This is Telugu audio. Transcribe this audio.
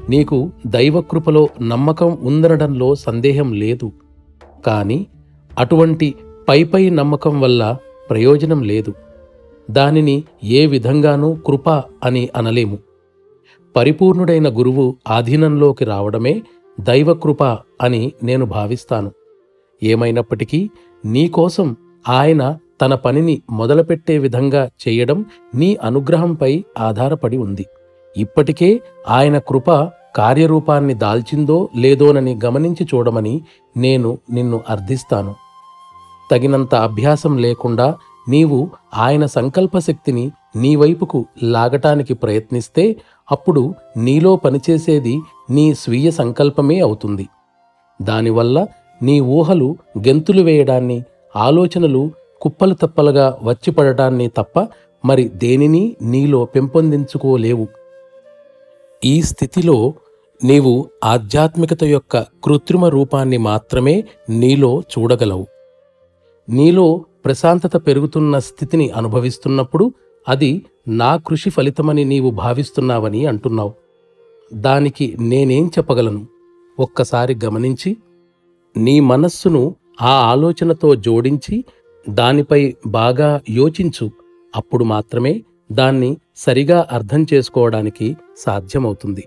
నీకు దైవకృపలో నమ్మకం ఉందనడంలో సందేహం లేదు. కానీ అటువంటి పైపై నమ్మకం వల్ల ప్రయోజనం లేదు. దానిని ఏ విధంగానూ కృప అని అనలేము. పరిపూర్ణుడైన గురువు ఆధీనంలోకి రావడమే దైవకృప అని నేను భావిస్తాను. ఏమైనప్పటికీ నీకోసం ఆయన తన పనిని మొదలుపెట్టే విధంగా చేయడం నీ అనుగ్రహంపై ఆధారపడి ఉంది. ఇప్పటికే ఆయన కృప కార్యరూపాన్ని దాల్చిందో లేదోనని గమనించి చూడమని నేను నిన్ను అర్థిస్తాను. తగినంత అభ్యాసం లేకుండా నీవు ఆయన సంకల్పశక్తిని నీ వైపుకు లాగటానికి ప్రయత్నిస్తే అప్పుడు నీలో పనిచేసేది నీ స్వీయ సంకల్పమే అవుతుంది. దానివల్ల నీ ఊహలు గెంతులు వేయడాన్ని, ఆలోచనలు కుప్పలు తప్పలుగా వచ్చిపడటాన్ని తప్ప మరి దేనిని నీలో పెంపొందించుకోలేవు. ఈ స్థితిలో నీవు ఆధ్యాత్మికత యొక్క కృత్రిమ రూపాన్ని మాత్రమే నీలో చూడగలవు. నీలో ప్రశాంతత పెరుగుతున్న స్థితిని అనుభవిస్తున్నప్పుడు అది నా కృషి ఫలితమని నీవు భావిస్తున్నావని అంటున్నావు. దానికి నేనేం చెప్పగలను? ఒక్కసారి గమనించి నీ మనస్సును ఆ ఆలోచనతో జోడించి దానిపై బాగా యోచించు. అప్పుడు మాత్రమే దాన్ని సరిగా అర్థం చేసుకోవడానికి సాధ్యమవుతుంది.